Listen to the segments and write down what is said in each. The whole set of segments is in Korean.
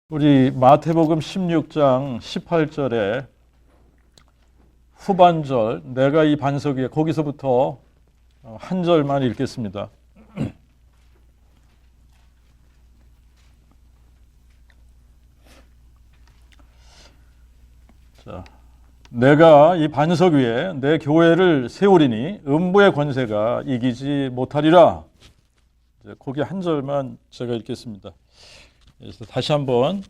우리 마태복음 16장 18절에 후반절 내가 이 반석 위에 거기서부터 한 절만 읽겠습니다. 자, 내가 이 반석 위에 내 교회를 세우리니 음부의 권세가 이기지 못하리라. 거기 한 절만 제가 읽겠습니다. 그래서 다시 한번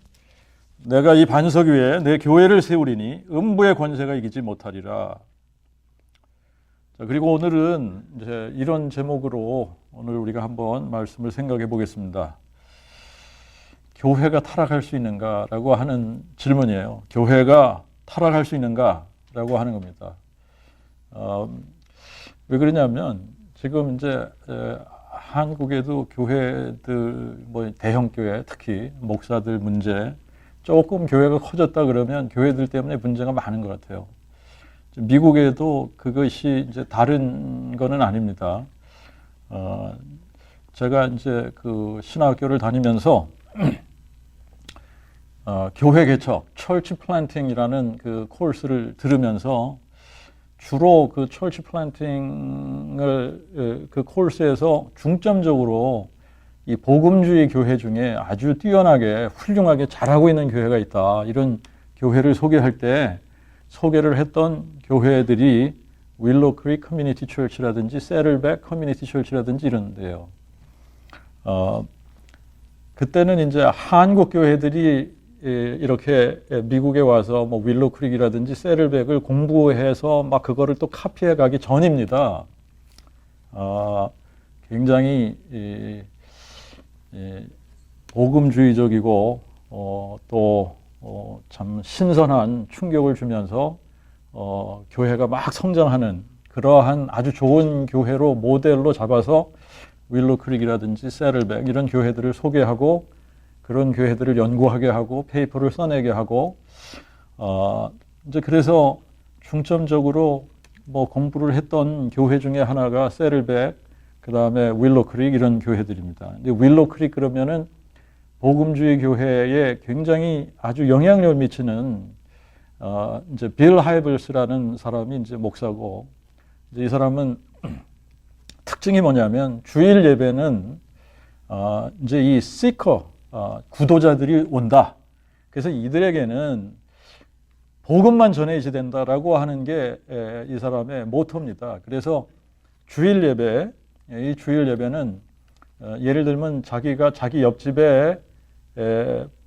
내가 이 반석 위에 내 교회를 세우리니 음부의 권세가 이기지 못하리라. 자, 그리고 오늘은 이제 이런 제목으로 오늘 우리가 한번 말씀을 생각해 보겠습니다. 교회가 타락할 수 있는가라고 하는 질문이에요. 교회가 타락할 수 있는가라고 하는 겁니다. 왜 그러냐면 지금 이제 한국에도 교회들, 뭐 대형 교회, 특히 목사들 문제, 조금 교회가 커졌다 그러면 교회들 때문에 문제가 많은 것 같아요. 미국에도 그것이 이제 다른 거는 아닙니다. 제가 이제 그 신학교를 다니면서 교회 개척, Church Planting이라는 그 코र्스를 들으면서 주로 그 철치 플랜팅을 그 코र्스에서 중점적으로 이 복음주의 교회 중에 아주 뛰어나게 훌륭하게 잘하고 있는 교회가 있다. 이런 교회를 소개할 때 소개를 했던 교회들이 윌로우 크릭 커뮤니티 철치라든지 세틀백 커뮤니티 철치라든지 이런 데요. 그때는 이제 한국 교회들이 이렇게 미국에 와서 뭐 윌로우 크릭이라든지 세틀백을 공부해서 막 그거를 또 카피해 가기 전입니다. 굉장히 복음주의적이고 또 참 신선한 충격을 주면서 교회가 막 성장하는 그러한 아주 좋은 교회로 모델로 잡아서 윌로우 크릭이라든지 세틀백 이런 교회들을 소개하고 그런 교회들을 연구하게 하고 페이퍼를 써내게 하고 이제 그래서 중점적으로 뭐 공부를 했던 교회 중에 하나가 세틀백, 그 다음에 윌로우 크릭 이런 교회들입니다. 근데 윌로우 크릭 그러면은 복음주의 교회에 굉장히 아주 영향력을 미치는 이제 빌 하이블스라는 사람이 이제 목사고, 이제 이 사람은 특징이 뭐냐면 주일 예배는 이제 이 시커 구도자들이 온다. 그래서 이들에게는 복음만 전해야 된다라고 하는 게 이 사람의 모토입니다. 그래서 주일 예배, 이 주일 예배는 예를 들면 자기가 자기 옆집에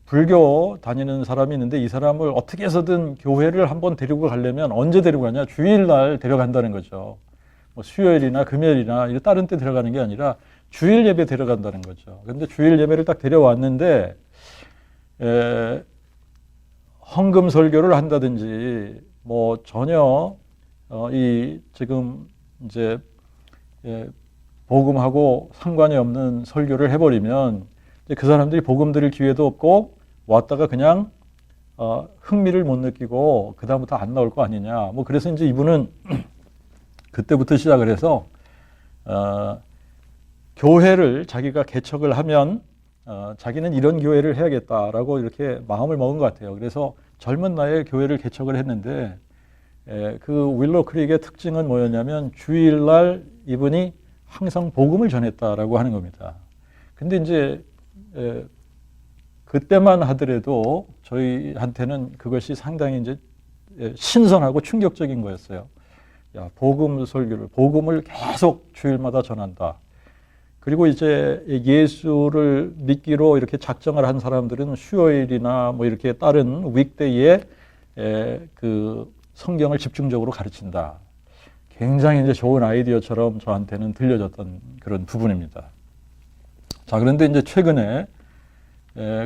불교 다니는 사람이 있는데 이 사람을 어떻게 해서든 교회를 한번 데리고 가려면 언제 데리고 가냐? 주일날 데려간다는 거죠. 뭐 수요일이나 금요일이나 다른 때 데려가는 게 아니라 주일 예배 데려간다는 거죠. 그런데 주일 예배를 딱 데려왔는데 헌금 설교를 한다든지 뭐 전혀 이 지금 이제 복음하고 상관이 없는 설교를 해버리면 그 사람들이 복음 들을 기회도 없고 왔다가 그냥 흥미를 못 느끼고 그 다음부터 안 나올 거 아니냐. 뭐 그래서 이제 이분은 그때부터 시작을 해서 교회를 자기가 개척을 하면 자기는 이런 교회를 해야겠다라고 이렇게 마음을 먹은 것 같아요. 그래서 젊은 나이에 교회를 개척을 했는데 그 윌로우 크릭의 특징은 뭐였냐면 주일날 이분이 항상 복음을 전했다라고 하는 겁니다. 근데 이제 그때만 하더라도 저희한테는 그것이 상당히 이제 신선하고 충격적인 거였어요. 야, 복음 설교를, 복음을 계속 주일마다 전한다. 그리고 이제 예수를 믿기로 이렇게 작정을 한 사람들은 수요일이나 뭐 이렇게 다른 윅데이에 그 성경을 집중적으로 가르친다. 굉장히 이제 좋은 아이디어처럼 저한테는 들려졌던 그런 부분입니다. 자, 그런데 이제 최근에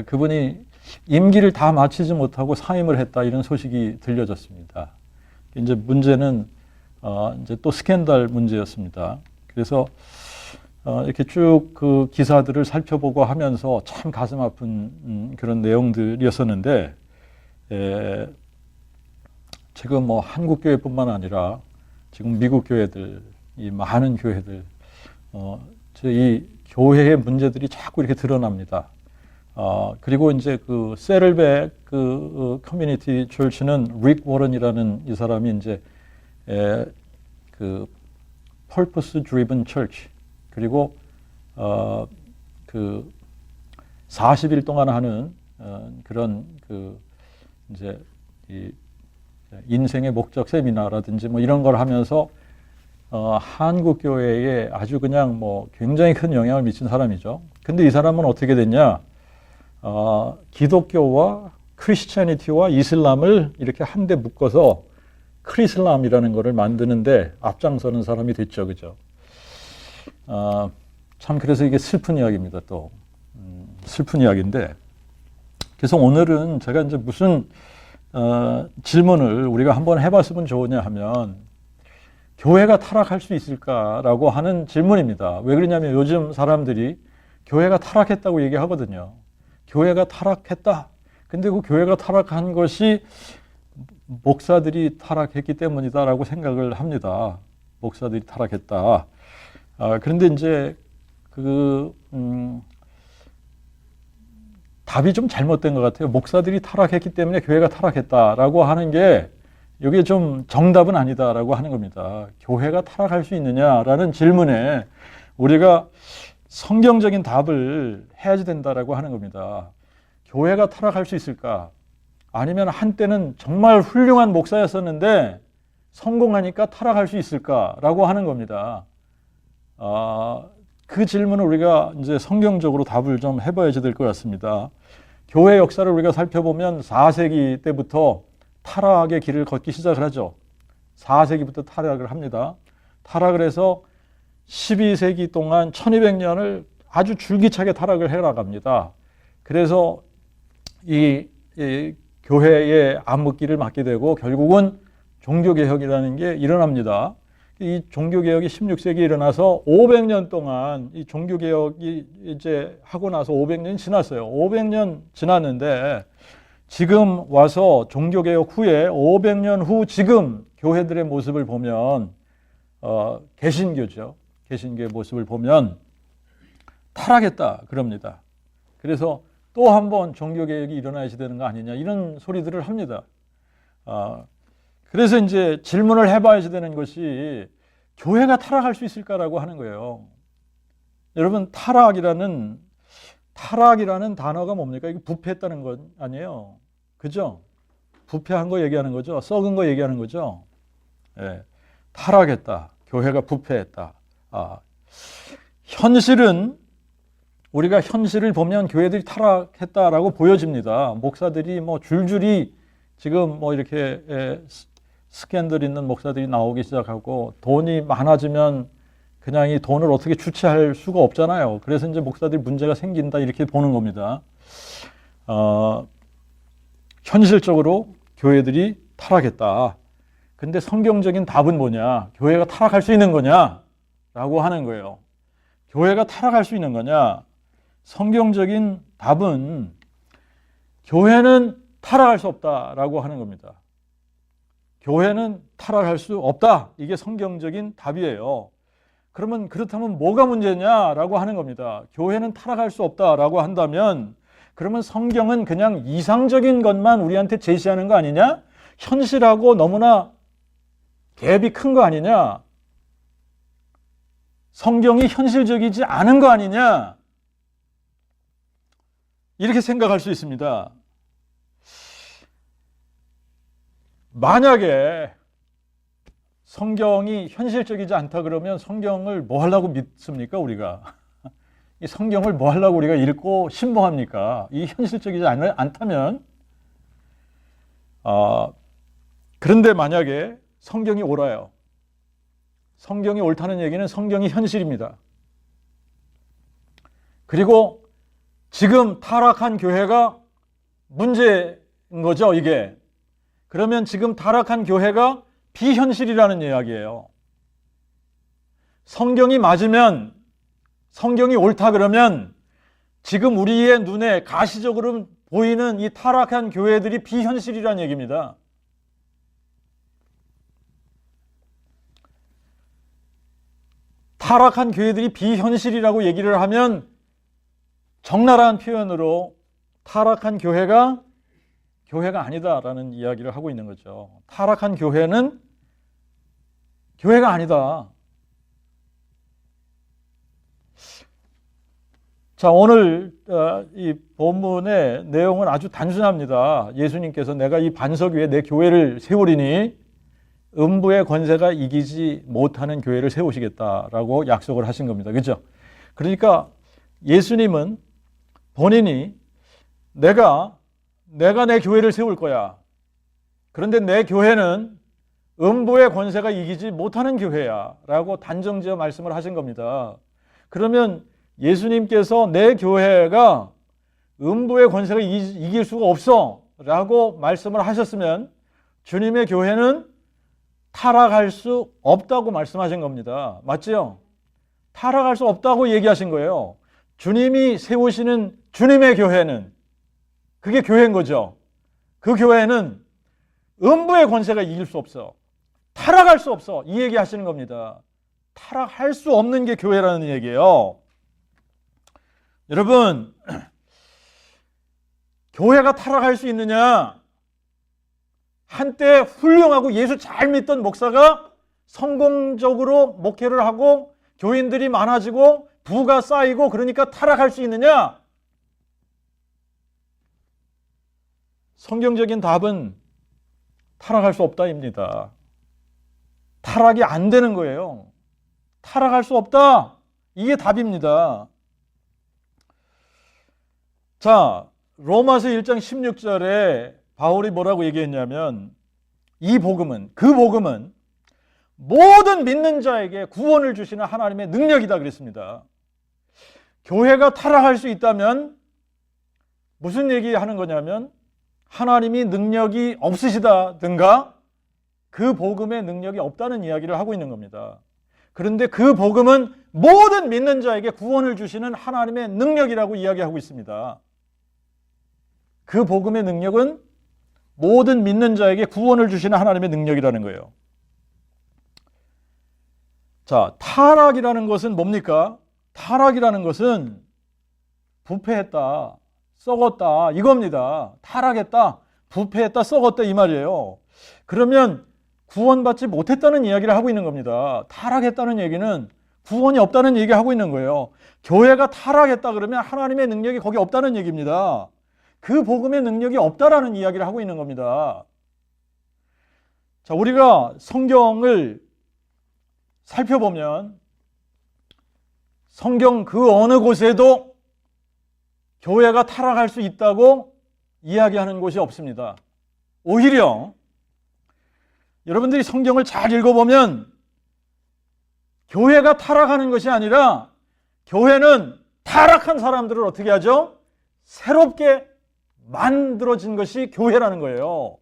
그분이 임기를 다 마치지 못하고 사임을 했다 이런 소식이 들려졌습니다. 이제 문제는 이제 또 스캔들 문제였습니다. 그래서 이렇게 쭉 그 기사들을 살펴보고 하면서 참 가슴 아픈 그런 내용들이었었는데 지금 뭐 한국 교회뿐만 아니라 지금 미국 교회들, 이 많은 교회들 이 교회의 문제들이 자꾸 이렇게 드러납니다. 그리고 이제 그 세를백 커뮤니티 철치는 릭 워런이라는 이 사람이 이제 그 purpose driven church 그리고 그 40일 동안 하는 그런 그 이제 이 인생의 목적 세미나라든지 뭐 이런 걸 하면서 한국 교회에 아주 그냥 뭐 굉장히 큰 영향을 미친 사람이죠. 근데 이 사람은 어떻게 됐냐? 기독교와 크리스찬이티와 이슬람을 이렇게 한데 묶어서 크리슬람이라는 것을 만드는데 앞장서는 사람이 됐죠, 그죠? 참 그래서 이게 슬픈 이야기입니다. 또 슬픈 이야기인데, 그래서 오늘은 제가 이제 무슨 질문을 우리가 한번 해봤으면 좋으냐 하면 교회가 타락할 수 있을까라고 하는 질문입니다. 왜 그러냐면 요즘 사람들이 교회가 타락했다고 얘기하거든요. 교회가 타락했다. 근데 그 교회가 타락한 것이 목사들이 타락했기 때문이다라고 생각을 합니다. 목사들이 타락했다. 그런데 이제 답이 좀 잘못된 것 같아요. 목사들이 타락했기 때문에 교회가 타락했다라고 하는 게 이게 좀 정답은 아니다라고 하는 겁니다. 교회가 타락할 수 있느냐라는 질문에 우리가 성경적인 답을 해야지 된다라고 하는 겁니다. 교회가 타락할 수 있을까? 아니면 한때는 정말 훌륭한 목사였었는데 성공하니까 타락할 수 있을까라고 하는 겁니다. 그 질문을 우리가 이제 성경적으로 답을 좀 해봐야지 될 것 같습니다. 교회 역사를 우리가 살펴보면 4세기 때부터 타락의 길을 걷기 시작을 하죠. 4세기부터 타락을 합니다. 타락을 해서 12세기 동안 1200년을 아주 줄기차게 타락을 해나갑니다. 그래서 이 교회의 암흑기를 맞게 되고 결국은 종교개혁이라는 게 일어납니다. 이 종교개혁이 16세기에 일어나서 500년 동안 이 종교개혁이 이제 하고 나서 500년이 지났어요. 500년 지났는데 지금 와서 종교개혁 후에 500년 후 지금 교회들의 모습을 보면 개신교죠. 개신교의 모습을 보면 타락했다 그럽니다. 그래서 또 한 번 종교개혁이 일어나야 되는 거 아니냐 이런 소리들을 합니다. 그래서 이제 질문을 해봐야지 되는 것이 교회가 타락할 수 있을까라고 하는 거예요. 여러분 타락이라는 단어가 뭡니까? 이거 부패했다는 것 아니에요. 그죠? 부패한 거 얘기하는 거죠. 썩은 거 얘기하는 거죠. 예, 타락했다. 교회가 부패했다. 현실은 우리가 현실을 보면 교회들이 타락했다라고 보여집니다. 목사들이 뭐 줄줄이 지금 뭐 이렇게 스캔들 있는 목사들이 나오기 시작하고 돈이 많아지면 그냥 이 돈을 어떻게 주체할 수가 없잖아요. 그래서 이제 목사들이 문제가 생긴다 이렇게 보는 겁니다. 현실적으로 교회들이 타락했다. 근데 성경적인 답은 뭐냐? 교회가 타락할 수 있는 거냐? 라고 하는 거예요. 교회가 타락할 수 있는 거냐? 성경적인 답은 교회는 타락할 수 없다라고 하는 겁니다. 교회는 타락할 수 없다. 이게 성경적인 답이에요. 그러면 그렇다면 뭐가 문제냐라고 하는 겁니다. 교회는 타락할 수 없다라고 한다면 그러면 성경은 그냥 이상적인 것만 우리한테 제시하는 거 아니냐? 현실하고 너무나 갭이 큰 거 아니냐? 성경이 현실적이지 않은 거 아니냐? 이렇게 생각할 수 있습니다. 만약에 성경이 현실적이지 않다 그러면 성경을 뭐 하려고 믿습니까, 우리가? 이 성경을 뭐 하려고 우리가 읽고 신봉합니까? 이 현실적이지 않다면, 그런데 만약에 성경이 옳아요. 성경이 옳다는 얘기는 성경이 현실입니다. 그리고 지금 타락한 교회가 문제인 거죠, 이게. 그러면 지금 타락한 교회가 비현실이라는 이야기예요. 성경이 맞으면, 성경이 옳다 그러면 지금 우리의 눈에 가시적으로 보이는 이 타락한 교회들이 비현실이라는 얘기입니다. 타락한 교회들이 비현실이라고 얘기를 하면 적나라한 표현으로 타락한 교회가 아니다라는 이야기를 하고 있는 거죠. 타락한 교회는 교회가 아니다. 자, 오늘 이 본문의 내용은 아주 단순합니다. 예수님께서 내가 이 반석 위에 내 교회를 세우리니 음부의 권세가 이기지 못하는 교회를 세우시겠다라고 약속을 하신 겁니다. 그렇죠? 그러니까 예수님은 본인이 내가 내 교회를 세울 거야. 그런데 내 교회는 음부의 권세가 이기지 못하는 교회야 라고 단정지어 말씀을 하신 겁니다. 그러면 예수님께서 내 교회가 음부의 권세가 이길 수가 없어 라고 말씀을 하셨으면 주님의 교회는 타락할 수 없다고 말씀하신 겁니다. 맞지요? 타락할 수 없다고 얘기하신 거예요. 주님이 세우시는 주님의 교회는, 그게 교회인 거죠. 그 교회는 음부의 권세가 이길 수 없어. 타락할 수 없어. 이 얘기 하시는 겁니다. 타락할 수 없는 게 교회라는 얘기예요. 여러분, 교회가 타락할 수 있느냐? 한때 훌륭하고 예수 잘 믿던 목사가 성공적으로 목회를 하고 교인들이 많아지고 부가 쌓이고 그러니까 타락할 수 있느냐? 성경적인 답은 타락할 수 없다입니다. 타락이 안 되는 거예요. 타락할 수 없다. 이게 답입니다. 자, 로마서 1장 16절에 바울이 뭐라고 얘기했냐면 그 복음은 모든 믿는 자에게 구원을 주시는 하나님의 능력이다 그랬습니다. 교회가 타락할 수 있다면 무슨 얘기하는 거냐면 하나님이 능력이 없으시다든가 그 복음의 능력이 없다는 이야기를 하고 있는 겁니다. 그런데 그 복음은 모든 믿는 자에게 구원을 주시는 하나님의 능력이라고 이야기하고 있습니다. 그 복음의 능력은 모든 믿는 자에게 구원을 주시는 하나님의 능력이라는 거예요. 자, 타락이라는 것은 뭡니까? 타락이라는 것은 부패했다, 썩었다 이겁니다. 타락했다, 부패했다, 썩었다 이 말이에요. 그러면 구원받지 못했다는 이야기를 하고 있는 겁니다. 타락했다는 얘기는 구원이 없다는 얘기를 하고 있는 거예요. 교회가 타락했다 그러면 하나님의 능력이 거기 없다는 얘기입니다. 그 복음의 능력이 없다라는 이야기를 하고 있는 겁니다. 자, 우리가 성경을 살펴보면 성경 그 어느 곳에도 교회가 타락할 수 있다고 이야기하는 곳이 없습니다. 오히려 여러분들이 성경을 잘 읽어보면 교회가 타락하는 것이 아니라 교회는 타락한 사람들을 어떻게 하죠? 새롭게 만들어진 것이 교회라는 거예요.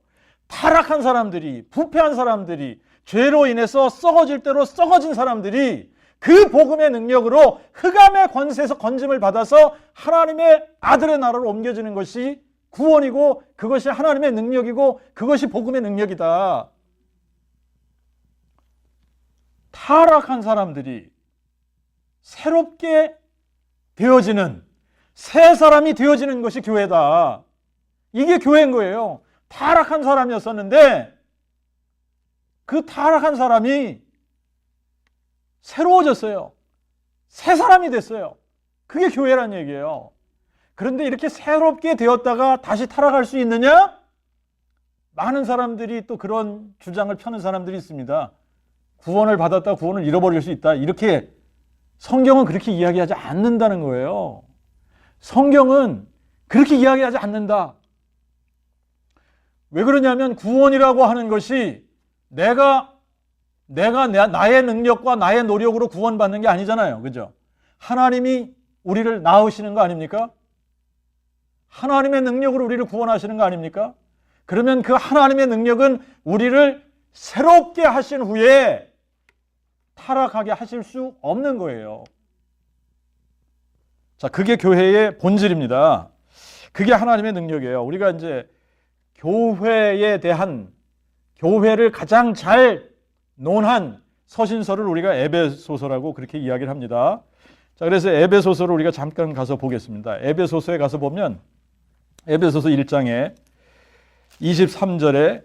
타락한 사람들이, 부패한 사람들이, 죄로 인해서 썩어질 대로 썩어진 사람들이 그 복음의 능력으로 흑암의 권세에서 건짐을 받아서 하나님의 아들의 나라로 옮겨지는 것이 구원이고 그것이 하나님의 능력이고 그것이 복음의 능력이다. 타락한 사람들이 새롭게 되어지는, 새 사람이 되어지는 것이 교회다. 이게 교회인 거예요. 타락한 사람이었었는데 그 타락한 사람이 새로워졌어요. 새 사람이 됐어요. 그게 교회란 얘기예요. 그런데 이렇게 새롭게 되었다가 다시 타락할 수 있느냐? 많은 사람들이 또 그런 주장을 펴는 사람들이 있습니다. 구원을 받았다 구원을 잃어버릴 수 있다. 이렇게 성경은 그렇게 이야기하지 않는다는 거예요. 성경은 그렇게 이야기하지 않는다. 왜 그러냐면 구원이라고 하는 것이 내가 나의 능력과 나의 노력으로 구원받는 게 아니잖아요. 그죠? 하나님이 우리를 낳으시는 거 아닙니까? 하나님의 능력으로 우리를 구원하시는 거 아닙니까? 그러면 그 하나님의 능력은 우리를 새롭게 하신 후에 타락하게 하실 수 없는 거예요. 자, 그게 교회의 본질입니다. 그게 하나님의 능력이에요. 우리가 이제 교회에 대한, 교회를 가장 잘 논한 서신서를 우리가 에베소서라고 그렇게 이야기를 합니다. 자, 그래서 에베소서를 우리가 잠깐 가서 보겠습니다. 에베소서에 가서 보면 에베소서 1장에 23절에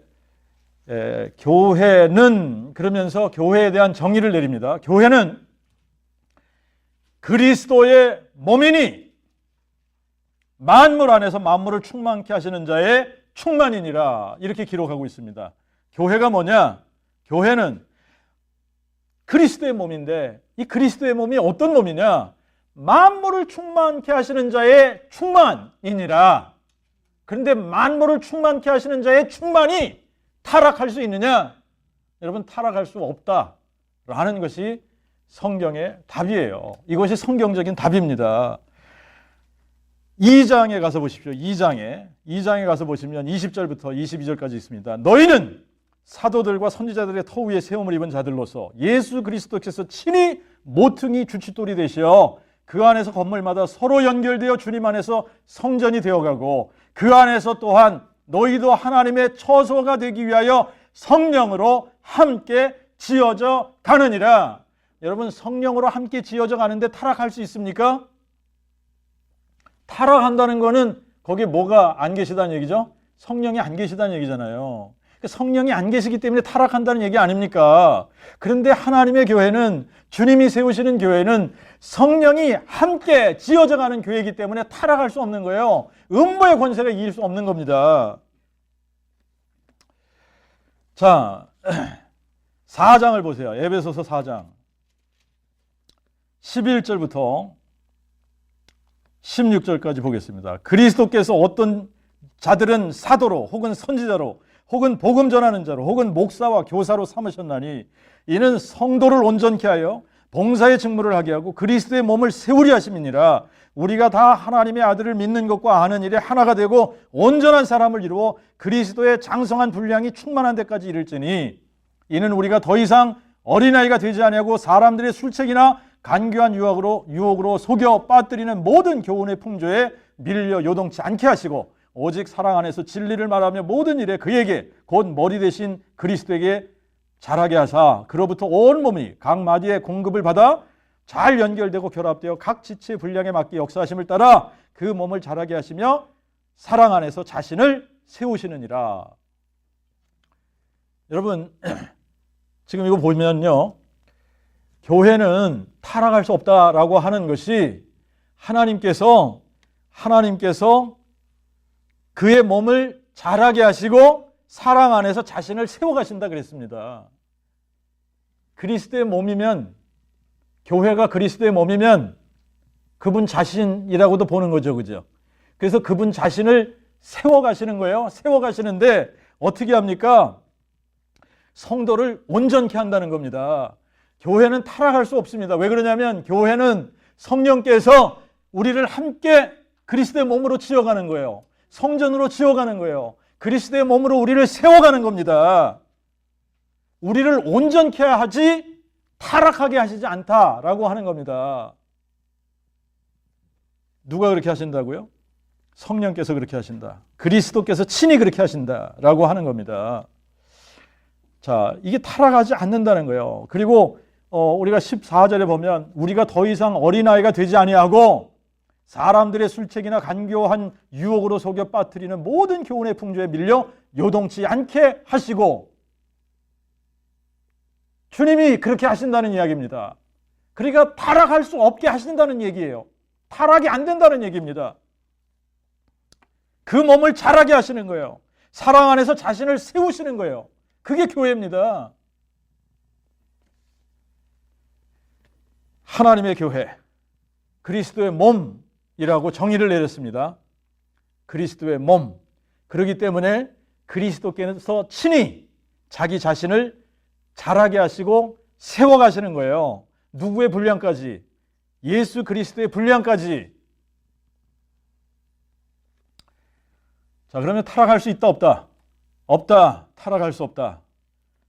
교회는 그러면서 교회에 대한 정의를 내립니다. 교회는 그리스도의 몸이니 만물 안에서 만물을 충만케 하시는 자의 충만이니라, 이렇게 기록하고 있습니다. 교회가 뭐냐? 교회는 그리스도의 몸인데, 이 그리스도의 몸이 어떤 몸이냐? 만물을 충만케 하시는 자의 충만이니라. 그런데 만물을 충만케 하시는 자의 충만이 타락할 수 있느냐? 여러분, 타락할 수 없다라는 것이 성경의 답이에요. 이것이 성경적인 답입니다. 2장에 가서 보십시오. 2장에 가서 보시면 20절부터 22절까지 있습니다. 너희는 사도들과 선지자들의 터 위에 세움을 입은 자들로서 예수 그리스도께서 친히 모퉁이 주춧돌이 되시어 그 안에서 건물마다 서로 연결되어 주님 안에서 성전이 되어가고, 그 안에서 또한 너희도 하나님의 처소가 되기 위하여 성령으로 함께 지어져 가느니라. 여러분, 성령으로 함께 지어져 가는데 타락할 수 있습니까? 타락한다는 거는 거기에 뭐가 안 계시다는 얘기죠? 성령이 안 계시다는 얘기잖아요. 성령이 안 계시기 때문에 타락한다는 얘기 아닙니까? 그런데 하나님의 교회는, 주님이 세우시는 교회는 성령이 함께 지어져 가는 교회이기 때문에 타락할 수 없는 거예요. 음부의 권세가 이길 수 없는 겁니다. 자, 4장을 보세요. 에베소서 4장 11절부터 16절까지 보겠습니다. 그리스도께서 어떤 자들은 사도로 혹은 선지자로 혹은 복음 전하는 자로 혹은 목사와 교사로 삼으셨나니, 이는 성도를 온전케 하여 봉사의 직무를 하게 하고 그리스도의 몸을 세우려 하심이니라. 우리가 다 하나님의 아들을 믿는 것과 아는 일에 하나가 되고 온전한 사람을 이루어 그리스도의 장성한 분량이 충만한 데까지 이를지니, 이는 우리가 더 이상 어린아이가 되지 아니하고 사람들의 술책이나 간교한 유혹으로 속여 빠뜨리는 모든 교훈의 풍조에 밀려 요동치 않게 하시고, 오직 사랑 안에서 진리를 말하며 모든 일에 그에게 곧 머리 대신 그리스도에게 자라게 하사, 그로부터 온 몸이 각 마디의 공급을 받아 잘 연결되고 결합되어 각 지체의 분량에 맞게 역사하심을 따라 그 몸을 자라게 하시며 사랑 안에서 자신을 세우시느니라. 여러분, 지금 이거 보면요, 교회는 타락할 수 없다라고 하는 것이 하나님께서 그의 몸을 자라게 하시고 사랑 안에서 자신을 세워가신다 그랬습니다. 그리스도의 몸이면, 교회가 그리스도의 몸이면 그분 자신이라고도 보는 거죠. 그죠? 그래서 그분 자신을 세워가시는 거예요. 세워가시는데 어떻게 합니까? 성도를 온전케 한다는 겁니다. 교회는 타락할 수 없습니다. 왜 그러냐면 교회는 성령께서 우리를 함께 그리스도의 몸으로 지어가는 거예요. 성전으로 지어가는 거예요. 그리스도의 몸으로 우리를 세워가는 겁니다. 우리를 온전케 하지 타락하게 하시지 않다라고 하는 겁니다. 누가 그렇게 하신다고요? 성령께서 그렇게 하신다. 그리스도께서 친히 그렇게 하신다라고 하는 겁니다. 자, 이게 타락하지 않는다는 거예요. 그리고 우리가 14절에 보면 우리가 더 이상 어린아이가 되지 아니하고 사람들의 술책이나 간교한 유혹으로 속여 빠뜨리는 모든 교훈의 풍조에 밀려 요동치 않게 하시고, 주님이 그렇게 하신다는 이야기입니다. 그러니까 타락할 수 없게 하신다는 얘기예요. 타락이 안 된다는 얘기입니다. 그 몸을 자라게 하시는 거예요. 사랑 안에서 자신을 세우시는 거예요. 그게 교회입니다. 하나님의 교회, 그리스도의 몸이라고 정의를 내렸습니다. 그리스도의 몸. 그렇기 때문에 그리스도께서 친히 자기 자신을 자라게 하시고 세워가시는 거예요. 누구의 분량까지? 예수 그리스도의 분량까지. 자, 그러면 타락할 수 있다, 없다? 없다. 타락할 수 없다.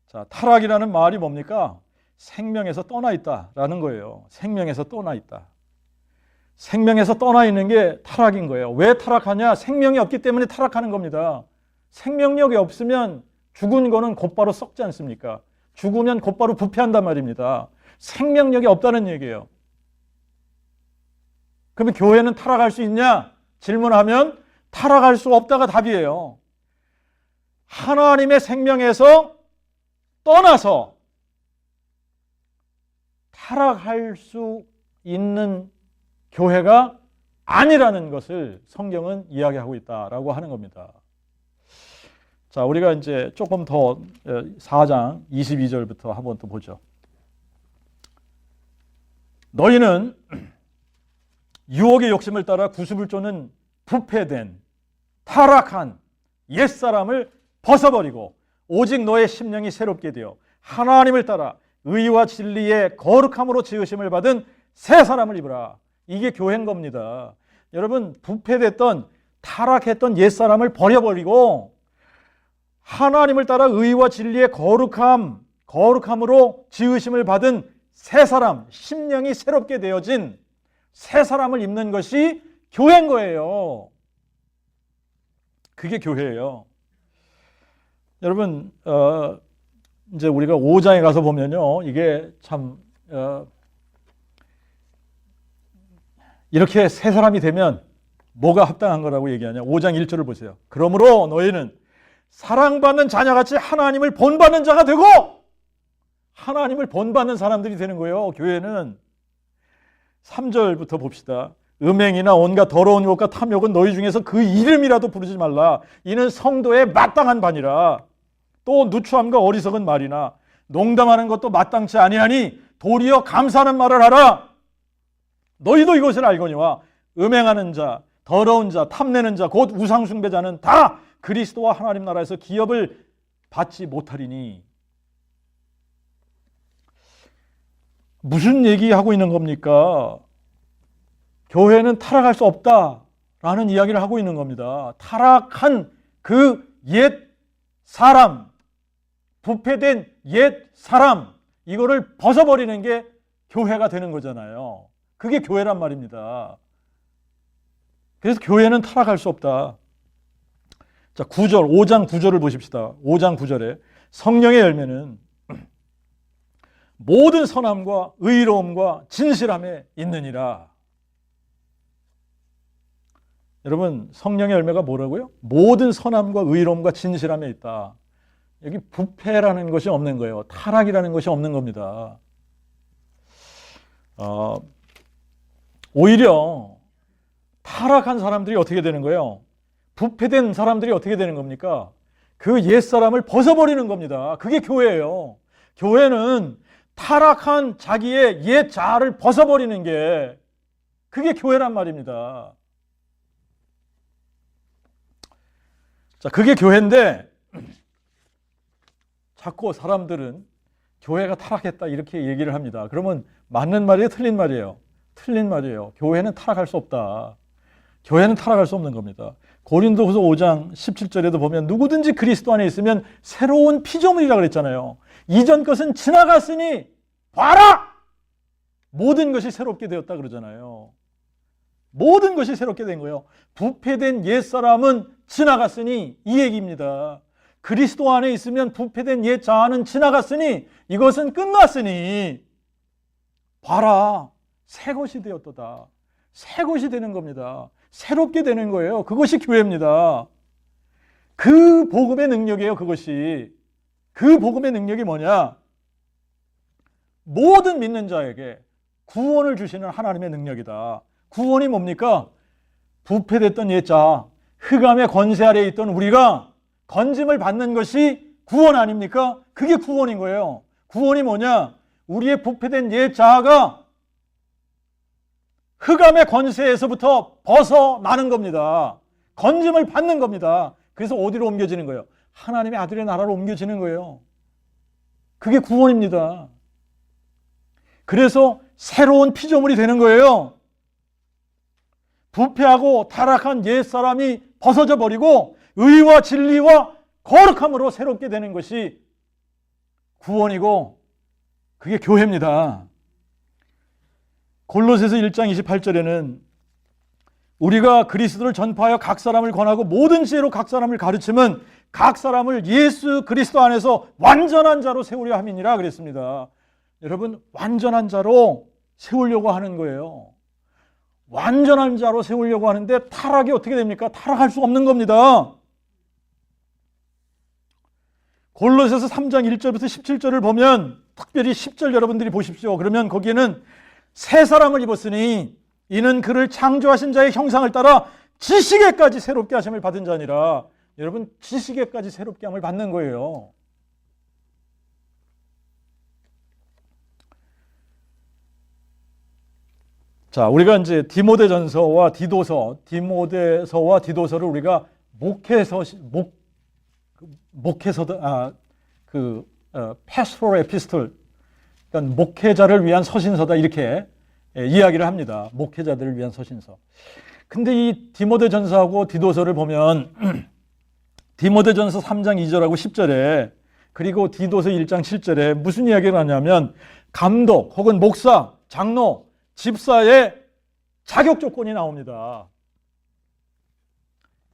자, 타락이라는 말이 뭡니까? 생명에서 떠나 있다라는 거예요. 생명에서 떠나 있다. 생명에서 떠나 있는 게 타락인 거예요. 왜 타락하냐? 생명이 없기 때문에 타락하는 겁니다. 생명력이 없으면 죽은 거는 곧바로 썩지 않습니까? 죽으면 곧바로 부패한단 말입니다. 생명력이 없다는 얘기예요. 그러면 교회는 타락할 수 있냐? 질문하면 타락할 수 없다가 답이에요. 하나님의 생명에서 떠나서 타락할 수 있는 교회가 아니라는 것을 성경은 이야기하고 있다라고 하는 겁니다. 자, 우리가 이제 조금 더 4장 22절부터 한번 또 보죠. 너희는 유혹의 욕심을 따라 구습을 쫓는 부패된 타락한 옛사람을 벗어버리고 오직 너의 심령이 새롭게 되어 하나님을 따라 의와 진리의 거룩함으로 지으심을 받은 새 사람을 입으라. 이게 교회인 겁니다. 여러분, 부패됐던 타락했던 옛사람을 버려버리고 하나님을 따라 의와 진리의 거룩함으로 지으심을 받은 새 사람, 심령이 새롭게 되어진 새 사람을 입는 것이 교회인 거예요. 그게 교회예요. 여러분, 이제 우리가 5장에 가서 보면요, 이게 참 이렇게 새 사람이 되면 뭐가 합당한 거라고 얘기하냐. 5장 1절을 보세요. 그러므로 너희는 사랑받는 자녀같이 하나님을 본받는 자가 되고, 하나님을 본받는 사람들이 되는 거예요. 교회는. 3절부터 봅시다. 음행이나 온갖 더러운 욕과 탐욕은 너희 중에서 그 이름이라도 부르지 말라. 이는 성도의 마땅한 반이라. 또 누추함과 어리석은 말이나 농담하는 것도 마땅치 아니하니 도리어 감사하는 말을 하라. 너희도 이것을 알거니와 음행하는 자, 더러운 자, 탐내는 자, 곧 우상숭배자는 다 그리스도와 하나님 나라에서 기업을 받지 못하리니. 무슨 얘기하고 있는 겁니까? 교회는 타락할 수 없다라는 이야기를 하고 있는 겁니다. 타락한 그 옛 사람, 부패된 옛 사람, 이거를 벗어버리는 게 교회가 되는 거잖아요. 그게 교회란 말입니다. 그래서 교회는 타락할 수 없다. 자, 9절, 5장 9절을 보십시다. 5장 9절에 성령의 열매는 모든 선함과 의로움과 진실함에 있느니라. 여러분, 성령의 열매가 뭐라고요? 모든 선함과 의로움과 진실함에 있다. 여기 부패라는 것이 없는 거예요. 타락이라는 것이 없는 겁니다. 오히려 타락한 사람들이 어떻게 되는 거예요? 부패된 사람들이 어떻게 되는 겁니까? 그 옛사람을 벗어버리는 겁니다. 그게 교회예요. 교회는 타락한 자기의 옛 자아를 벗어버리는 게 그게 교회란 말입니다. 자, 그게 교회인데 자꾸 사람들은 교회가 타락했다 이렇게 얘기를 합니다. 그러면 맞는 말이에요? 틀린 말이에요? 틀린 말이에요. 교회는 타락할 수 없다. 교회는 타락할 수 없는 겁니다. 고린도후서 5장 17절에도 보면 누구든지 그리스도 안에 있으면 새로운 피조물이라고 그랬잖아요. 이전 것은 지나갔으니 봐라! 모든 것이 새롭게 되었다 그러잖아요. 모든 것이 새롭게 된 거예요. 부패된 옛사람은 지나갔으니 이 얘기입니다. 그리스도 안에 있으면 부패된 옛 자아는 지나갔으니 이것은 끝났으니 봐라! 새 것이 되었도다. 새 것이 되는 겁니다. 새롭게 되는 거예요. 그것이 교회입니다. 그 복음의 능력이에요. 그것이. 그 복음의 능력이 뭐냐? 모든 믿는 자에게 구원을 주시는 하나님의 능력이다. 구원이 뭡니까? 부패됐던 옛자, 흑암의 권세 아래에 있던 우리가 건짐을 받는 것이 구원 아닙니까? 그게 구원인 거예요. 구원이 뭐냐? 우리의 부패된 옛자아가 흑암의 권세에서부터 벗어나는 겁니다. 건짐을 받는 겁니다. 그래서 어디로 옮겨지는 거예요? 하나님의 아들의 나라로 옮겨지는 거예요. 그게 구원입니다. 그래서 새로운 피조물이 되는 거예요. 부패하고 타락한 옛사람이 벗어져 버리고 의와 진리와 거룩함으로 새롭게 되는 것이 구원이고 그게 교회입니다. 골로새서 1장 28절에는 우리가 그리스도를 전파하여 각 사람을 권하고 모든 지혜로 각 사람을 가르치면 각 사람을 예수 그리스도 안에서 완전한 자로 세우려 함이니라 그랬습니다. 여러분, 완전한 자로 세우려고 하는 거예요. 완전한 자로 세우려고 하는데 타락이 어떻게 됩니까? 타락할 수 없는 겁니다. 골로새서 3장 1절부터 17절을 보면 특별히 10절 여러분들이 보십시오. 그러면 거기에는 새 사람을 입었으니 이는 그를 창조하신 자의 형상을 따라 지식에까지 새롭게 하심을 받은 자니라. 여러분, 지식에까지 새롭게 함을 받는 거예요. 자, 우리가 이제 디모데전서와 디도서를 우리가 pastoral epistle, 그러니까 목회자를 위한 서신서다 이렇게 이야기를 합니다. 목회자들을 위한 서신서. 근데 이 디모데전서하고 디도서를 보면 디모데전서 3장 2절하고 10절에 그리고 디도서 1장 7절에 무슨 이야기를 하냐면 감독 혹은 목사, 장로, 집사의 자격 조건이 나옵니다.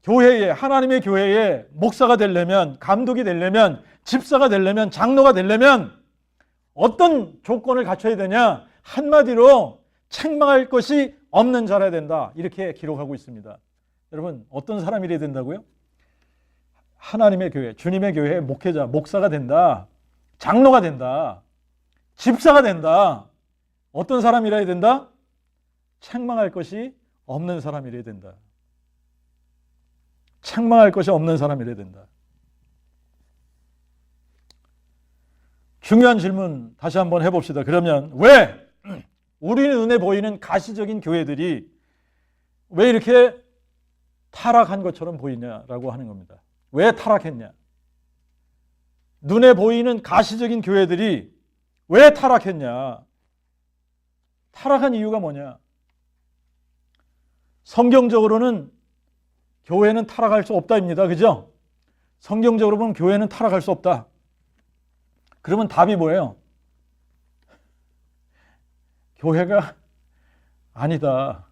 교회에, 하나님의 교회에 목사가 되려면, 감독이 되려면, 집사가 되려면, 장로가 되려면 어떤 조건을 갖춰야 되냐? 한마디로 책망할 것이 없는 자라야 된다. 이렇게 기록하고 있습니다. 여러분, 어떤 사람이래야 된다고요? 하나님의 교회, 주님의 교회의 목회자, 목사가 된다. 장로가 된다. 집사가 된다. 어떤 사람이라야 된다? 책망할 것이 없는 사람이라야 된다. 책망할 것이 없는 사람이라야 된다. 중요한 질문 다시 한번 해봅시다. 그러면 왜 우리 눈에 보이는 가시적인 교회들이 왜 이렇게 타락한 것처럼 보이냐라고 하는 겁니다. 왜 타락했냐? 눈에 보이는 가시적인 교회들이 왜 타락했냐? 타락한 이유가 뭐냐? 성경적으로는 교회는 타락할 수 없다입니다. 그죠? 성경적으로 보면 교회는 타락할 수 없다. 그러면 답이 뭐예요? 교회가 아니다.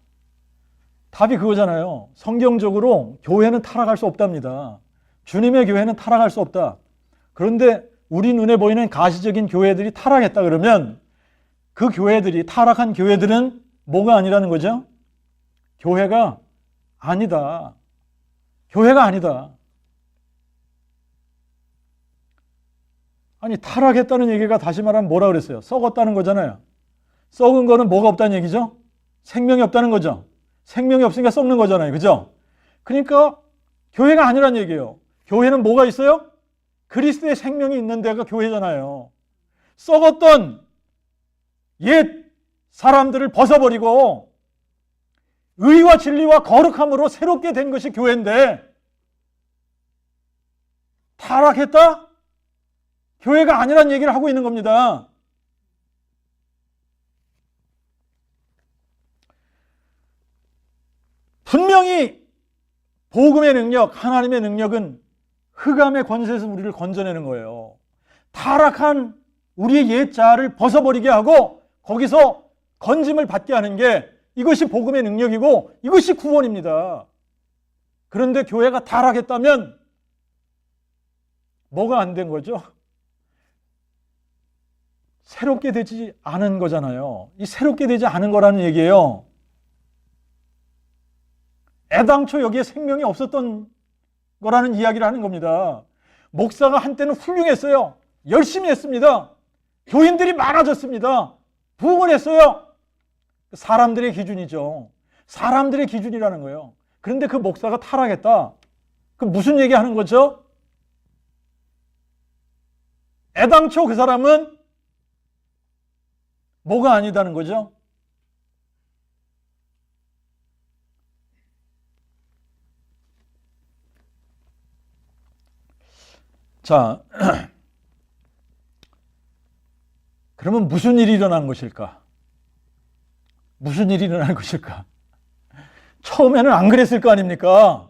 답이 그거잖아요. 성경적으로 교회는 타락할 수 없답니다. 주님의 교회는 타락할 수 없다. 그런데 우리 눈에 보이는 가시적인 교회들이 타락했다 그러면 그 교회들이, 타락한 교회들은 뭐가 아니라는 거죠? 교회가 아니다. 교회가 아니다. 아니, 타락했다는 얘기가 다시 말하면 뭐라 그랬어요? 썩었다는 거잖아요. 썩은 거는 뭐가 없다는 얘기죠? 생명이 없다는 거죠. 생명이 없으니까 썩는 거잖아요. 그죠? 그러니까 교회가 아니란 얘기예요. 교회는 뭐가 있어요? 그리스도의 생명이 있는 데가 교회잖아요. 썩었던 옛 사람들을 벗어버리고 의와 진리와 거룩함으로 새롭게 된 것이 교회인데 타락했다? 교회가 아니란 얘기를 하고 있는 겁니다. 분명히 복음의 능력, 하나님의 능력은 흑암의 권세에서 우리를 건져내는 거예요. 타락한 우리의 옛 자아를 벗어버리게 하고 거기서 건짐을 받게 하는 게 이것이 복음의 능력이고 이것이 구원입니다. 그런데 교회가 타락했다면 뭐가 안 된 거죠? 새롭게 되지 않은 거잖아요. 이 새롭게 되지 않은 거라는 얘기예요. 애당초 여기에 생명이 없었던 거라는 이야기를 하는 겁니다. 목사가 한때는 훌륭했어요. 열심히 했습니다. 교인들이 많아졌습니다. 부흥을 했어요. 사람들의 기준이죠. 사람들의 기준이라는 거예요. 그런데 그 목사가 타락했다. 그럼 무슨 얘기 하는 거죠? 애당초 그 사람은 뭐가 아니다는 거죠? 자, 그러면 무슨 일이 일어난 것일까? 무슨 일이 일어난 것일까? 처음에는 안 그랬을 거 아닙니까?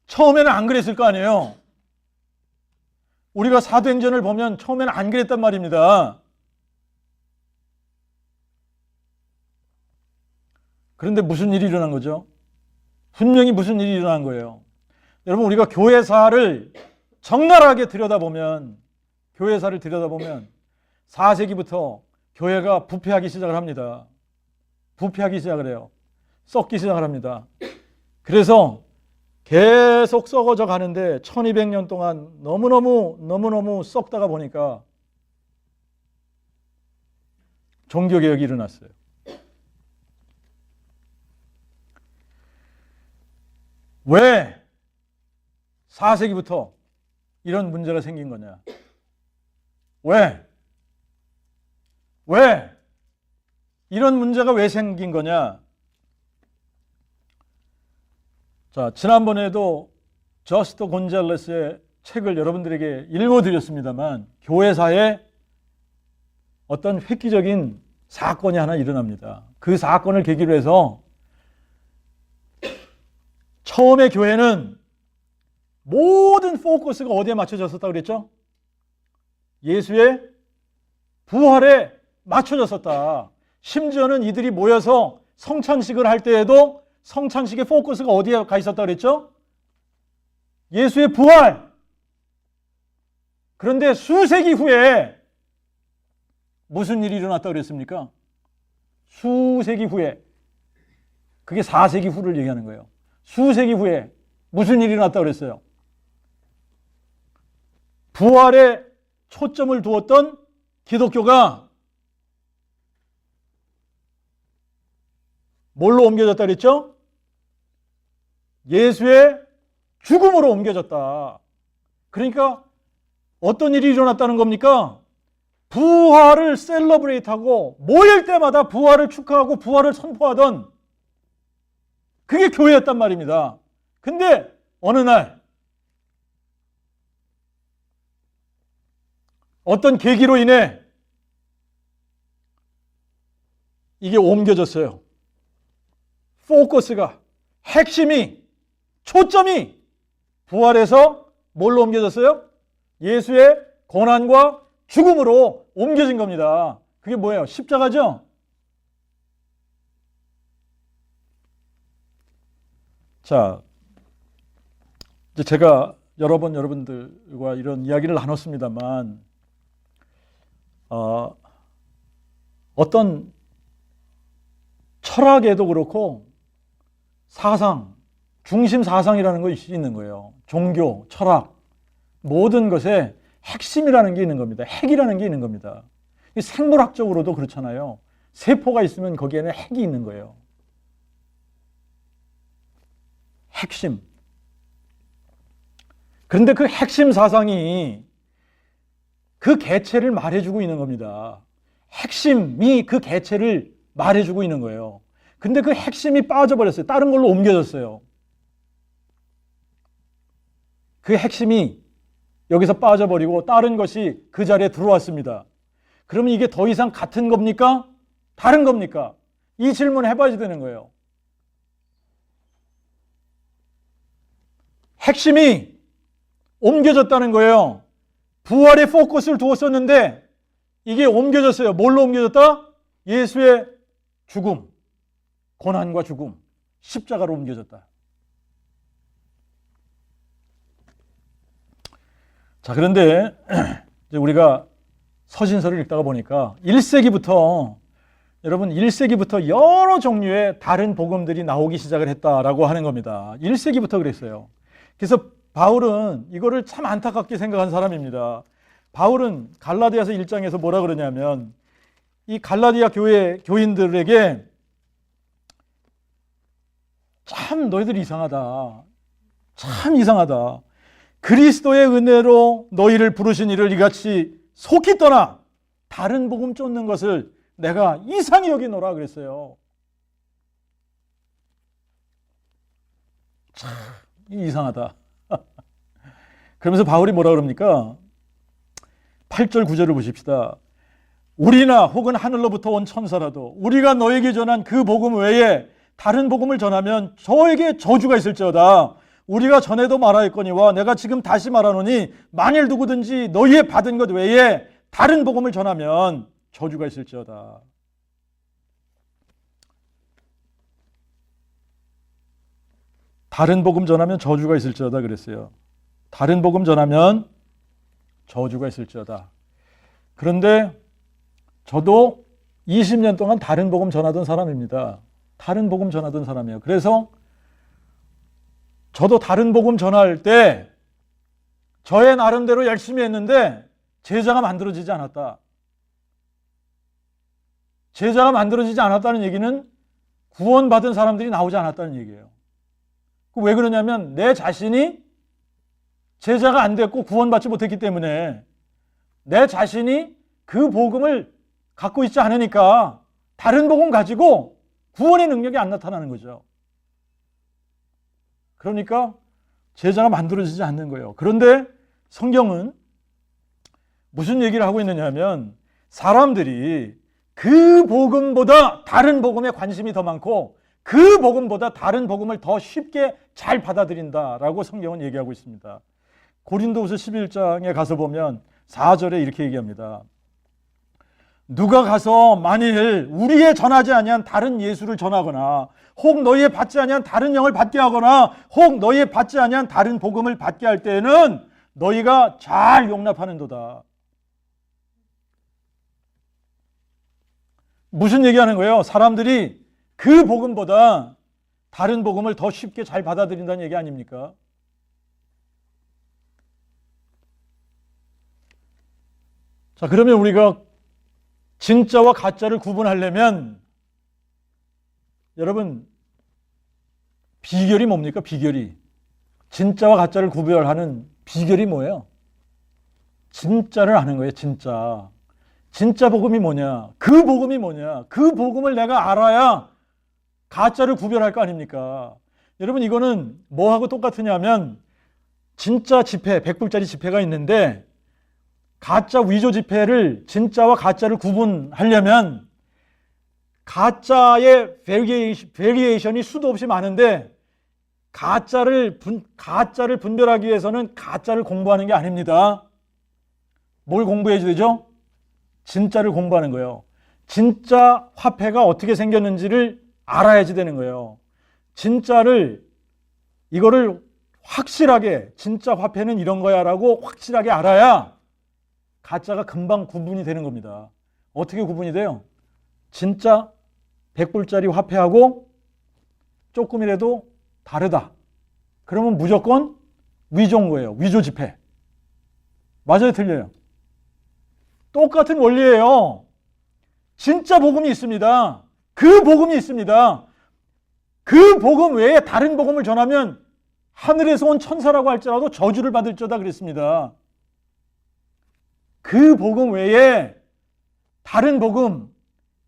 처음에는 안 그랬을 거 아니에요? 우리가 사도행전을 보면 처음에는 안 그랬단 말입니다. 그런데 무슨 일이 일어난 거죠? 분명히 무슨 일이 일어난 거예요. 여러분, 우리가 교회사를 적나라하게 들여다보면 4세기부터 교회가 부패하기 시작을 합니다. 부패하기 시작을 해요. 썩기 시작을 합니다. 그래서 계속 썩어져 가는데 1200년 동안 너무너무 썩다가 보니까 종교개혁이 일어났어요. 왜 4세기부터 이런 문제가 생긴 거냐? 왜 이런 문제가 왜 생긴 거냐? 자, 지난번에도 저스트 곤잘레스의 책을 여러분들에게 읽어드렸습니다만 교회사에 어떤 획기적인 사건이 하나 일어납니다. 그 사건을 계기로 해서 처음에 교회는 모든 포커스가 어디에 맞춰졌었다고 그랬죠? 예수의 부활에 맞춰졌었다. 심지어는 이들이 모여서 성찬식을 할 때에도 성찬식의 포커스가 어디에 가 있었다고 그랬죠? 예수의 부활. 그런데 수세기 후에 무슨 일이 일어났다고 그랬습니까? 수세기 후에. 그게 4세기 후를 얘기하는 거예요. 수세기 후에 무슨 일이 일어났다고 그랬어요? 부활에 초점을 두었던 기독교가 뭘로 옮겨졌다 그랬죠? 예수의 죽음으로 옮겨졌다. 그러니까 어떤 일이 일어났다는 겁니까? 부활을 셀러브레이트하고 모일 때마다 부활을 축하하고 부활을 선포하던 그게 교회였단 말입니다. 근데 어느 날 어떤 계기로 인해 이게 옮겨졌어요. 포커스가, 핵심이, 초점이 부활에서 뭘로 옮겨졌어요? 예수의 고난과 죽음으로 옮겨진 겁니다. 그게 뭐예요? 십자가죠? 자, 이제 제가 여러 번 여러분들과 이런 이야기를 나눴습니다만 어떤 철학에도 그렇고 사상, 중심 사상이라는 것이 있는 거예요. 종교, 철학, 모든 것에 핵심이라는 게 있는 겁니다. 핵이라는 게 있는 겁니다. 생물학적으로도 그렇잖아요. 세포가 있으면 거기에는 핵이 있는 거예요. 핵심. 그런데 그 핵심 사상이 그 개체를 말해주고 있는 겁니다. 핵심이 그 개체를 말해주고 있는 거예요. 근데 그 핵심이 빠져버렸어요. 다른 걸로 옮겨졌어요. 그 핵심이 여기서 빠져버리고 다른 것이 그 자리에 들어왔습니다. 그러면 이게 더 이상 같은 겁니까? 다른 겁니까? 이 질문을 해봐야 되는 거예요. 핵심이 옮겨졌다는 거예요. 부활에 포커스를 두었었는데 이게 옮겨졌어요. 뭘로 옮겨졌다? 예수의 죽음, 고난과 죽음, 십자가로 옮겨졌다. 자, 그런데 이제 우리가 서신서를 읽다가 보니까 1세기부터 여러분 1세기부터 여러 종류의 다른 복음들이 나오기 시작을 했다라고 하는 겁니다. 1세기부터 그랬어요. 그래서 바울은 이거를 참 안타깝게 생각한 사람입니다. 바울은 갈라디아서 1장에서 뭐라 그러냐면 이 갈라디아 교회 교인들에게 참 너희들이 이상하다. 참 이상하다. 그리스도의 은혜로 너희를 부르신 이를 이같이 속히 떠나 다른 복음 쫓는 것을 내가 이상히 여기노라 그랬어요. 참 이상하다. 그러면서 바울이 뭐라 그럽니까? 8절 9절을 보십시다. 우리나 혹은 하늘로부터 온 천사라도 우리가 너에게 전한 그 복음 외에 다른 복음을 전하면 저에게 저주가 있을지어다. 우리가 전에도 말하였거니와 내가 지금 다시 말하노니 만일 누구든지 너희의 받은 것 외에 다른 복음을 전하면 저주가 있을지어다. 다른 복음 전하면 저주가 있을지어다 그랬어요. 다른 복음 전하면 저주가 있을지어다. 그런데 저도 20년 동안 다른 복음 전하던 사람입니다. 다른 복음 전하던 사람이에요. 그래서 저도 다른 복음 전할 때 저의 나름대로 열심히 했는데 제자가 만들어지지 않았다. 제자가 만들어지지 않았다는 얘기는 구원받은 사람들이 나오지 않았다는 얘기예요. 왜 그러냐면 내 자신이 제자가 안 됐고 구원받지 못했기 때문에 내 자신이 그 복음을 갖고 있지 않으니까 다른 복음 가지고 구원의 능력이 안 나타나는 거죠. 그러니까 제자가 만들어지지 않는 거예요. 그런데 성경은 무슨 얘기를 하고 있느냐 하면 사람들이 그 복음보다 다른 복음에 관심이 더 많고 그 복음보다 다른 복음을 더 쉽게 잘 받아들인다라고 성경은 얘기하고 있습니다. 고린도후서 11장에 가서 보면 4절에 이렇게 얘기합니다. 누가 가서 만일 우리의 전하지 아니한 다른 예수를 전하거나 혹 너희의 받지 아니한 다른 영을 받게 하거나 혹 너희의 받지 아니한 다른 복음을 받게 할 때에는 너희가 잘 용납하는도다. 무슨 얘기하는 거예요? 사람들이 그 복음보다 다른 복음을 더 쉽게 잘 받아들인다는 얘기 아닙니까? 자, 그러면 우리가 진짜와 가짜를 구분하려면 여러분 비결이 뭡니까? 비결이. 진짜와 가짜를 구별하는 비결이 뭐예요? 진짜를 아는 거예요. 진짜. 진짜 복음이 뭐냐? 그 복음이 뭐냐? 그 복음을 내가 알아야 가짜를 구별할 거 아닙니까? 여러분 이거는 뭐하고 똑같으냐면 진짜 지폐, 100불짜리 지폐가 있는데 가짜 위조 지폐를 진짜와 가짜를 구분하려면 가짜의 베리에이션이 수도 없이 많은데 가짜를 분별하기 위해서는 가짜를 공부하는 게 아닙니다. 뭘 공부해야 되죠? 진짜를 공부하는 거예요. 진짜 화폐가 어떻게 생겼는지를 알아야지 되는 거예요. 이거를 확실하게 진짜 화폐는 이런 거야 라고 확실하게 알아야 가짜가 금방 구분이 되는 겁니다. 어떻게 구분이 돼요? 진짜 100불짜리 화폐하고 조금이라도 다르다. 그러면 무조건 위조인 거예요. 위조 지폐. 맞아요? 틀려요? 똑같은 원리예요. 진짜 복음이 있습니다. 그 복음이 있습니다. 그 복음 외에 다른 복음을 전하면 하늘에서 온 천사라고 할지라도 저주를 받을지어다 그랬습니다. 그 복음 외에 다른 복음,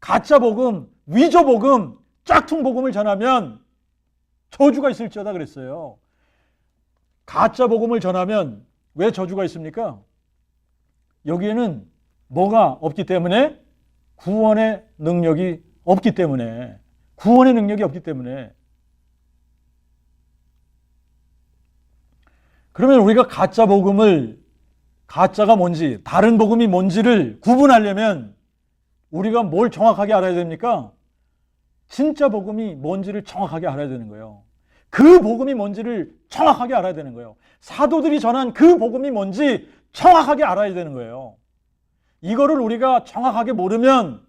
가짜 복음, 위조 복음, 짝퉁 복음을 전하면 저주가 있을지어다 그랬어요. 가짜 복음을 전하면 왜 저주가 있습니까? 여기에는 뭐가 없기 때문에? 구원의 능력이 없기 때문에. 구원의 능력이 없기 때문에. 그러면 우리가 가짜 복음을, 가짜가 뭔지, 다른 복음이 뭔지를 구분하려면 우리가 뭘 정확하게 알아야 됩니까? 진짜 복음이 뭔지를 정확하게 알아야 되는 거예요. 그 복음이 뭔지를 정확하게 알아야 되는 거예요. 사도들이 전한 그 복음이 뭔지 정확하게 알아야 되는 거예요. 이거를 우리가 정확하게 모르면,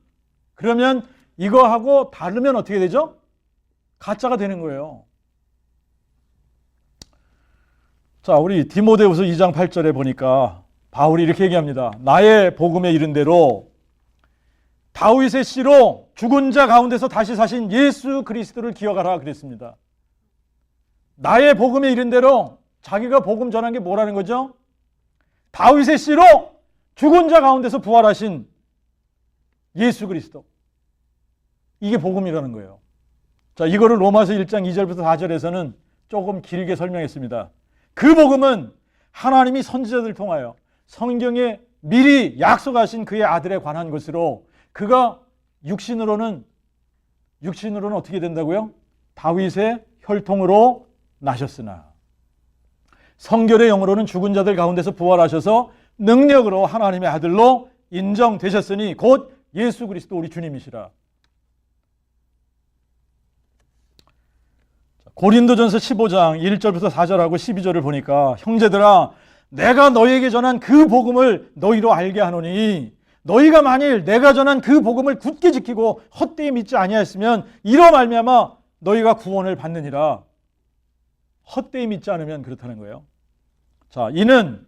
그러면 이거하고 다르면 어떻게 되죠? 가짜가 되는 거예요. 자, 우리 디모데후서 2장 8절에 보니까 바울이 이렇게 얘기합니다. 나의 복음에 이른 대로 다윗의 씨로 죽은 자 가운데서 다시 사신 예수 그리스도를 기억하라 그랬습니다. 나의 복음에 이른 대로 자기가 복음 전한 게 뭐라는 거죠? 다윗의 씨로 죽은 자 가운데서 부활하신 예수 그리스도. 이게 복음이라는 거예요. 자, 이거를 로마서 1장 2절부터 4절에서는 조금 길게 설명했습니다. 그 복음은 하나님이 선지자들을 통하여 성경에 미리 약속하신 그의 아들에 관한 것으로 그가 육신으로는 어떻게 된다고요? 다윗의 혈통으로 나셨으나 성결의 영으로는 죽은 자들 가운데서 부활하셔서 능력으로 하나님의 아들로 인정되셨으니 곧 예수 그리스도 우리 주님이시라. 고린도전서 15장 1절부터 4절하고 12절을 보니까 형제들아 내가 너희에게 전한 그 복음을 너희로 알게 하노니 너희가 만일 내가 전한 그 복음을 굳게 지키고 헛되이 믿지 아니하였으면 이로 말미암아 너희가 구원을 받느니라. 헛되이 믿지 않으면 그렇다는 거예요. 자, 이는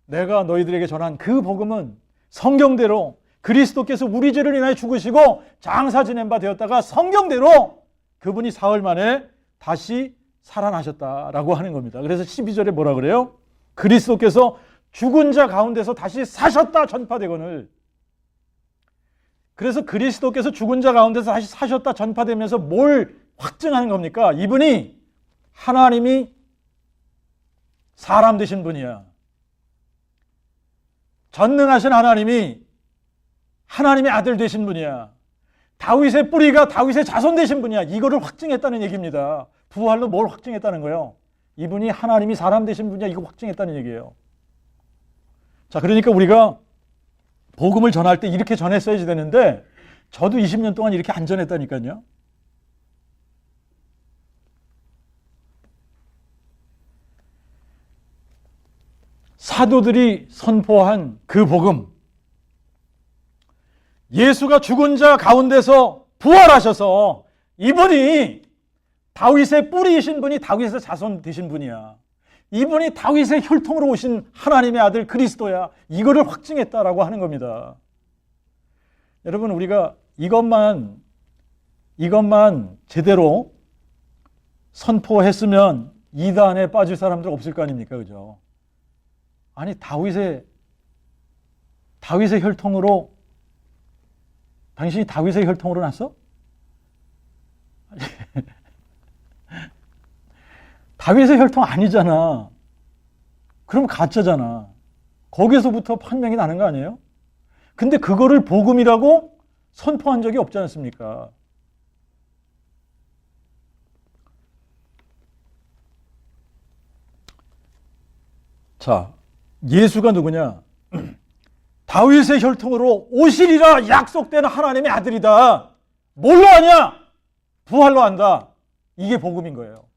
내가 너희들에게 전한 그 복음은 성경대로 그리스도께서 우리 죄를 인하여 죽으시고 장사 지낸 바 되었다가 성경대로 그분이 사흘 만에 다시 살아나셨다라고 하는 겁니다. 그래서 12절에 뭐라 그래요? 그리스도께서 죽은 자 가운데서 다시 사셨다 전파되거늘. 그래서 그리스도께서 죽은 자 가운데서 다시 사셨다 전파되면서 뭘 확증하는 겁니까? 이분이 하나님이 사람 되신 분이야. 전능하신 하나님이 하나님의 아들 되신 분이야. 다윗의 뿌리가 다윗의 자손 되신 분이야. 이거를 확증했다는 얘기입니다. 부활로 뭘 확증했다는 거예요? 이분이 하나님이 사람 되신 분이야. 이거 확증했다는 얘기예요. 자, 그러니까 우리가 복음을 전할 때 이렇게 전했어야지 되는데 저도 20년 동안 이렇게 안 전했다니까요. 사도들이 선포한 그 복음, 예수가 죽은 자 가운데서 부활하셔서 이분이 다윗의 뿌리이신 분이 다윗의 자손 되신 분이야. 이분이 다윗의 혈통으로 오신 하나님의 아들 그리스도야. 이거를 확증했다라고 하는 겁니다. 여러분, 우리가 이것만 제대로 선포했으면 이단에 빠질 사람들 없을 거 아닙니까? 그죠? 아니, 다윗의 혈통으로, 당신이 다윗의 혈통으로 났어? 다윗의 혈통 아니잖아. 그럼 가짜잖아. 거기서부터 판명이 나는 거 아니에요? 근데 그거를 복음이라고 선포한 적이 없지 않습니까? 자, 예수가 누구냐? 다윗의 혈통으로 오시리라 약속된 하나님의 아들이다. 뭘로 하냐? 부활로 한다. 이게 복음인 거예요.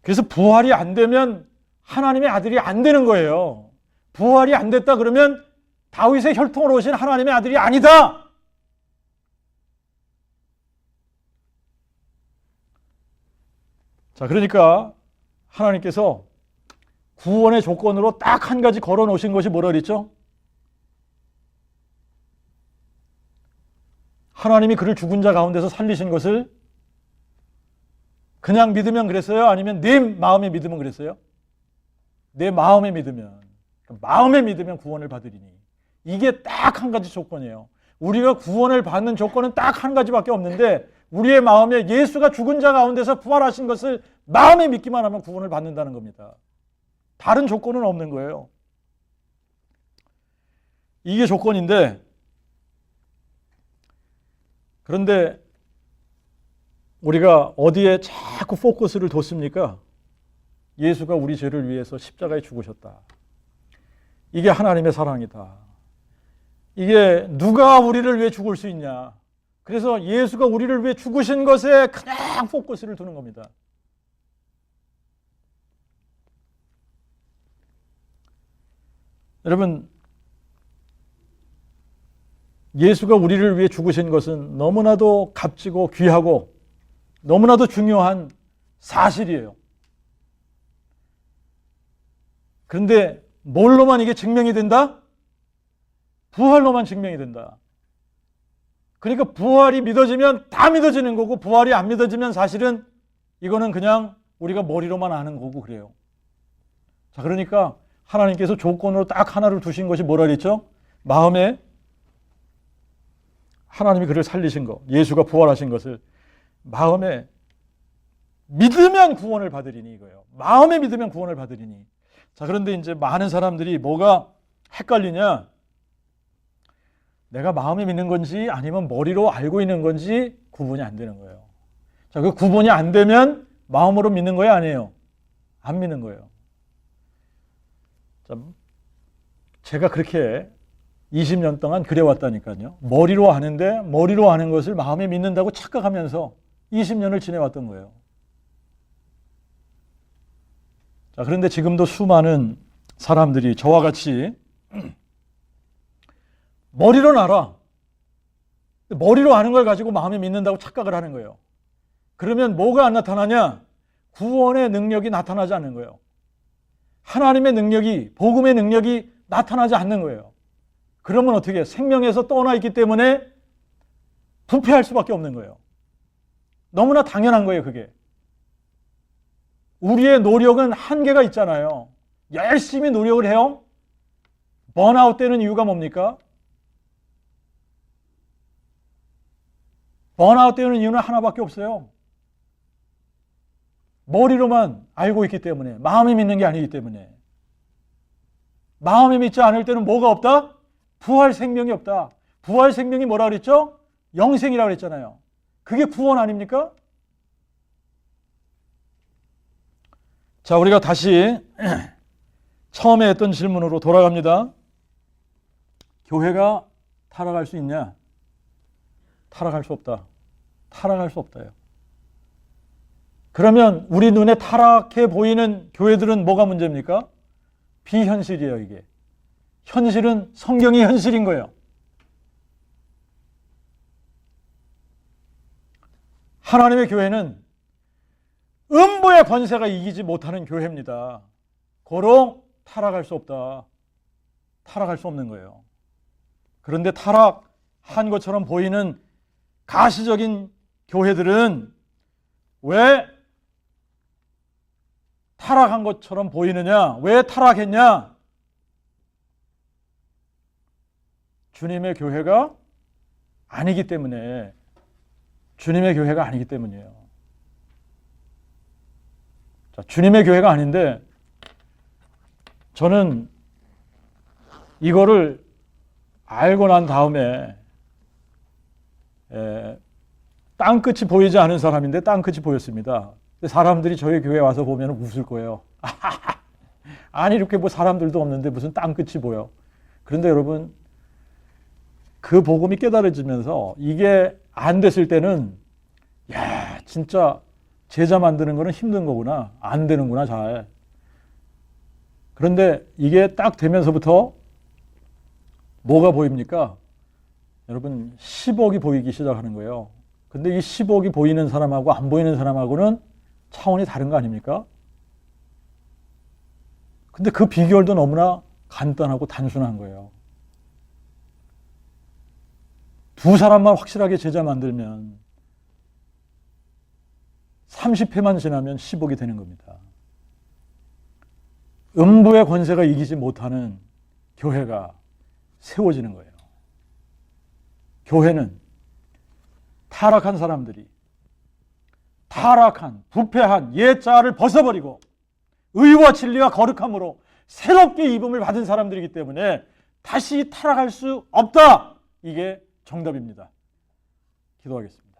그래서 부활이 안 되면 하나님의 아들이 안 되는 거예요. 부활이 안 됐다 그러면 다윗의 혈통으로 오신 하나님의 아들이 아니다. 자, 그러니까 하나님께서 구원의 조건으로 딱 한 가지 걸어 놓으신 것이 뭐라 그랬죠? 하나님이 그를 죽은 자 가운데서 살리신 것을 그냥 믿으면 그랬어요? 아니면 내 마음에 믿으면 그랬어요? 내 마음에 믿으면. 마음에 믿으면 구원을 받으리니. 이게 딱 한 가지 조건이에요. 우리가 구원을 받는 조건은 딱 한 가지밖에 없는데 우리의 마음에 예수가 죽은 자 가운데서 부활하신 것을 마음에 믿기만 하면 구원을 받는다는 겁니다. 다른 조건은 없는 거예요. 이게 조건인데, 그런데 우리가 어디에 자꾸 포커스를 뒀습니까? 예수가 우리 죄를 위해서 십자가에 죽으셨다. 이게 하나님의 사랑이다. 이게 누가 우리를 위해 죽을 수 있냐. 그래서 예수가 우리를 위해 죽으신 것에 그냥 포커스를 두는 겁니다. 여러분, 예수가 우리를 위해 죽으신 것은 너무나도 값지고 귀하고 너무나도 중요한 사실이에요. 그런데 뭘로만 이게 증명이 된다? 부활로만 증명이 된다. 그러니까 부활이 믿어지면 다 믿어지는 거고 부활이 안 믿어지면 사실은 이거는 그냥 우리가 머리로만 아는 거고 그래요. 자, 그러니까 하나님께서 조건으로 딱 하나를 두신 것이 뭐라 그랬죠? 마음에 하나님이 그를 살리신 것, 예수가 부활하신 것을 마음에 믿으면 구원을 받으리니 이거예요. 마음에 믿으면 구원을 받으리니. 자, 그런데 이제 많은 사람들이 뭐가 헷갈리냐? 내가 마음에 믿는 건지 아니면 머리로 알고 있는 건지 구분이 안 되는 거예요. 자, 그 구분이 안 되면 마음으로 믿는 거예요, 아니에요? 안 믿는 거예요. 자, 제가 그렇게 20년 동안 그래왔다니까요. 머리로 아는데 머리로 아는 것을 마음에 믿는다고 착각하면서 20년을 지내왔던 거예요. 자, 그런데 지금도 수많은 사람들이 저와 같이 머리로 알아. 머리로 아는 걸 가지고 마음에 믿는다고 착각을 하는 거예요. 그러면 뭐가 안 나타나냐? 구원의 능력이 나타나지 않는 거예요. 하나님의 능력이, 복음의 능력이 나타나지 않는 거예요. 그러면 어떻게 해요? 생명에서 떠나 있기 때문에 부패할 수밖에 없는 거예요. 너무나 당연한 거예요, 그게. 우리의 노력은 한계가 있잖아요. 열심히 노력을 해요. 번아웃 되는 이유가 뭡니까? 번아웃 되는 이유는 하나밖에 없어요. 머리로만 알고 있기 때문에, 마음이 믿는 게 아니기 때문에. 마음이 믿지 않을 때는 뭐가 없다? 부활 생명이 없다. 부활 생명이 뭐라 그랬죠? 영생이라고 그랬잖아요. 그게 구원 아닙니까? 자, 우리가 다시 처음에 했던 질문으로 돌아갑니다. 교회가 타락할 수 있냐? 타락할 수 없다. 타락할 수 없다요. 그러면 우리 눈에 타락해 보이는 교회들은 뭐가 문제입니까? 비현실이에요, 이게. 현실은 성경이 현실인 거예요. 하나님의 교회는 음부의 권세가 이기지 못하는 교회입니다. 고로 타락할 수 없다. 타락할 수 없는 거예요. 그런데 타락한 것처럼 보이는 가시적인 교회들은 왜 타락한 것처럼 보이느냐? 왜 타락했냐? 주님의 교회가 아니기 때문에, 주님의 교회가 아니기 때문이에요. 자, 주님의 교회가 아닌데 저는 이거를 알고 난 다음에 땅끝이 보이지 않은 사람인데 땅끝이 보였습니다. 사람들이 저희 교회에 와서 보면 웃을 거예요. 아니, 이렇게 뭐 사람들도 없는데 무슨 땅끝이 보여. 그런데 여러분, 그 복음이 깨달아지면서 이게 안 됐을 때는, 야, 진짜 제자 만드는 거는 힘든 거구나. 안 되는구나, 잘. 그런데 이게 딱 되면서부터 뭐가 보입니까? 여러분, 10억이 보이기 시작하는 거예요. 근데 이 10억이 보이는 사람하고 안 보이는 사람하고는 차원이 다른 거 아닙니까? 근데 그 비결도 너무나 간단하고 단순한 거예요. 두 사람만 확실하게 제자 만들면 30회만 지나면 10억이 되는 겁니다. 음부의 권세가 이기지 못하는 교회가 세워지는 거예요. 교회는 타락한 사람들이 타락한, 부패한 옛자를 벗어버리고 의와 진리와 거룩함으로 새롭게 입음을 받은 사람들이기 때문에 다시 타락할 수 없다. 이게 정답입니다. 기도하겠습니다.